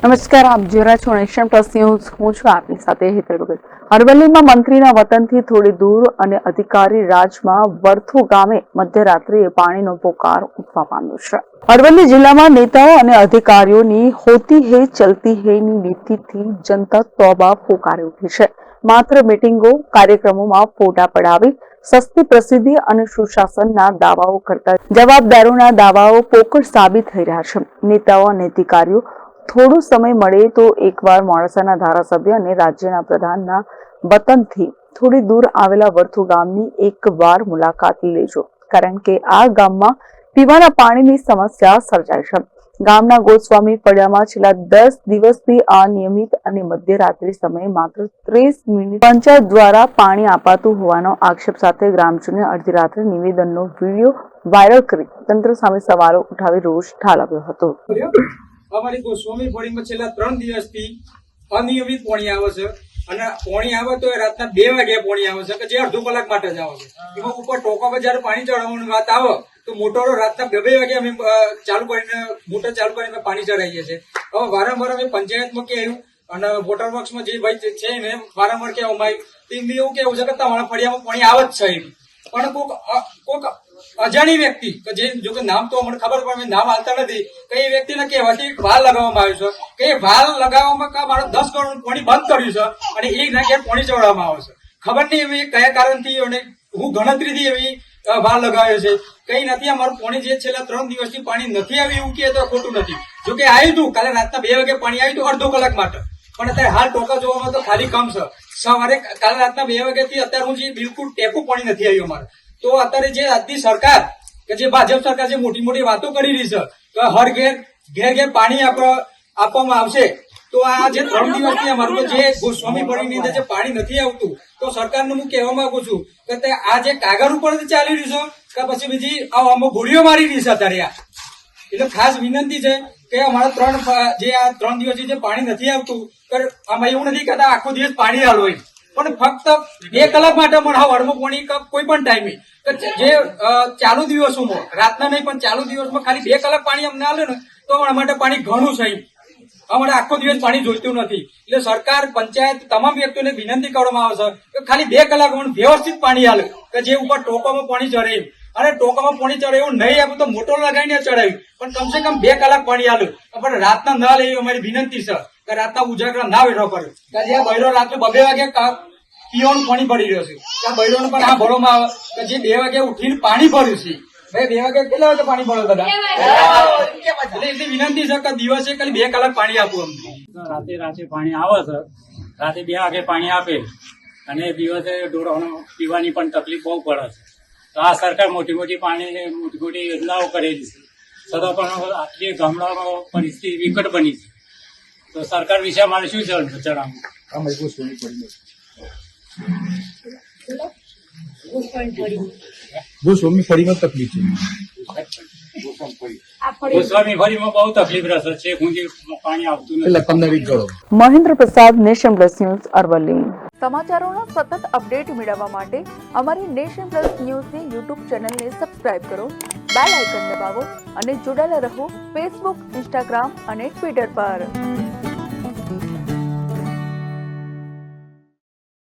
નમસ્કાર, આપ જોઈ રહ્યા છો નેશન પ્લસ ન્યૂઝ. હું છું આપની સાથે હેતલ ભગત. અરવલ્લીમાં મંત્રીના વતનથી થોડી દૂર અને અધિકારી રાજમાં વરથુ ગામે મધ્યરાત્રિએ પાણીનો પોકાર ઉઠવા પામ્યો છે. અરવલ્લી જિલ્લામાં નેતાઓ અને અધિકારીઓની હોતી હે ચલતી હેની નીતિથી જનતા તોબા પોકારી ઉઠી છે. માત્ર મીટિંગો, કાર્યક્રમોમાં ફોટા પડાવી સસ્તી પ્રસિદ્ધિ અને સુશાસનના દાવાઓ કરતા જવાબદારોના દાવાઓ પોકળ સાબિત થઈ રહ્યા છે. નેતાઓ અને અધિકારીઓ થોડો સમય મળે તો એકવાર મોડાસાના ધારાસભ્ય અને રાજ્યના પ્રધાનના વતનથી થોડી દૂર આવેલા વરથુ ગામની એકવાર મુલાકાત લેજો, કારણ કે આ ગામમાં પીવાના પાણીની સમસ્યા સર્જાય છે. ગામના ગોસ્વામી ફળિયામાં છેલ્લા 10 દિવસથી અનિયમિત અને મધ્યરાત્રિ સમયે માત્ર 30 મિનિટ પંચાયત દ્વારા પાણી અપાતું હોવાનો આક્ષેપ સાથે ગ્રામજનોએ અડધી રાત્રે નિવેદનનો વિડીયો વાયરલ કરી તંત્ર સામે સવાલો ઉઠાવી રોષ ઠાલવ્યો હતો. અમારી ગોસ્વામી ફળીમાં છેલ્લા 3 દિવસથી અનિયમિત પાણી આવે છે અને પાણી આવે તો રાતના 2 વાગ્યા પાણી આવે છે કે જે અડધો કલાક માટે જ આવે છે. એમાં ઉપર ટોકા પર જયારે પાણી ચડાવવાની વાત આવે તો મોટરો રાતના 2 વાગે અમે મોટર ચાલુ કરીને પાણી ચડાવીએ છીએ. હવે વારંવાર અમે પંચાયતમાં કહ્યું અને વોટર વર્ક્સમાં જે ભાઈ છે ને વારંવાર કહેવામાં આવ્યું તેમને એવું કેવું છે કે તમારા ફળિયામાં પાણી આવે જ છે, પણ કોઈક અજાણી વ્યક્તિ કે જે જો કે નામ તો અમને ખબર પણ નામ આવતા નથી કે એ વ્યક્તિને કહેવાથી વાલ લગાવવામાં આવ્યું છે કે વાલ લગાવવામાં મારે 10 કરોડ પાણી બંધ કર્યું છે અને એ ના ઘેર પાણી ચડાવવામાં આવે છે. ખબર નહીં એવી કયા કારણથી અને હું ગણતરીથી એવી વાલ લગાવ્યો છે કઈ નથી. અમારું પાણી જે છેલ્લા 3 દિવસથી પાણી નથી આવ્યું એવું કહે તો ખોટું નથી. જો કે આવ્યું હતું કાલે રાતના 2 વાગે પાણી આવ્યું હતું અડધો કલાક માટે, પણ અત્યારે હાલ ટોકા જોવામાં તો ખાલી કમ છે. સવારે કાલે રાતના 2 વાગ્યાથી અત્યારે હું જે બિલકુલ ટેપું પાણી નથી આવ્યું અમારે. તો અત્યારે જે આજની સરકાર કે જે ભાજપ સરકાર જે મોટી મોટી વાતો કરી રહી છે તો હર ઘેર પાણી આપવામાં આવશે, તો આ જે 3 દિવસથી અમારું જે ગોસ્વામી ફળીની અંદર જે પાણી નથી આવતું તો સરકારને હું કહેવા માંગુ છું કે આ જે કાગળ ઉપર ચાલી રહ્યું છે કે પછી બીજી આમાં ગોળીઓ મારી રહી છે અત્યારે આ. એટલે ખાસ વિનંતી છે કે અમારા 3 દિવસથી જે પાણી નથી આવતું આમાં એવું નથી કહેતા આખો દિવસ પાણી હાલો, પણ ફક્ત 2 કલાક માટે મને વડમાં પાણી કોઈ પણ ટાઈમે જે ચાલુ દિવસોમાં રાતના નહીં પણ ચાલુ દિવસમાં ખાલી 2 કલાક પાણી અમને આલે ને તો અમારા માટે પાણી ઘણું છે. અમારે આખો દિવસ પાણી જોઈતું નથી. એટલે સરકાર, પંચાયત, તમામ વ્યક્તિઓને વિનંતી કરવામાં આવે છે કે ખાલી 2 કલાક વ્યવસ્થિત પાણી આલે કે જે ઉપર ટોકામાં પાણી ચડે, અને ટોકામાં પાણી ચડે એવું નહીં આપે તો મોટો લગાવીને ચડાવ્યું, પણ કમસે કમ 2 કલાક પાણી આલે. પણ રાતના ના લે એવી અમારી વિનંતી છે કે રાતના ઉજાગરા ના બેઠો પડે કે જે બૈરો રાત્રે 2 વાગે પીવાનું પાણી ભરી રહ્યો છે ત્યાં બૈરોને પણ આ ભરોમાં આવે કે જે 2 વાગે ઉઠીને પાણી ભર્યું છે. ભાઈ 2 વાગે કેટલા વાગે પાણી ભરો દાદા? એટલે એટલી વિનંતી છે કે દિવસે ખાલી 2 કલાક પાણી આપવું. અમને રાતે પાણી આવે છે, રાતે 2 વાગે પાણી આપે અને દિવસે ઢોરોને પીવાની પણ તકલીફ બહુ પડે છે. તો આ સરકાર મોટી મોટી યોજનાઓ કરેલી છે, છતાં પણ આટલી ગામડામાં પરિસ્થિતિ વિકટ બની છે. તો સરકાર વિશે અમારે શું જણાવવું? ગોસ્વામી ફળીમાં તકલીફ છે. ગોસ્વામી ફળીમાં બહુ તકલીફ રહેશે છે, પાણી આવતું નથી. મહેન્દ્ર પ્રસાદ, નેશન પ્લસ ન્યૂઝ, અરવલ્લી. સમાચારોના સતત અપડેટ મેળવવા માટે અમારી નેશન પ્લસ ન્યૂઝની યુટ્યુબ ચેનલને સબસ્ક્રાઇબ કરો, બેલ આઇકન દબાવો અને જોડાયેલા રહો ફેસબુક, ઇન્સ્ટાગ્રામ અને ટ્વિટર પર.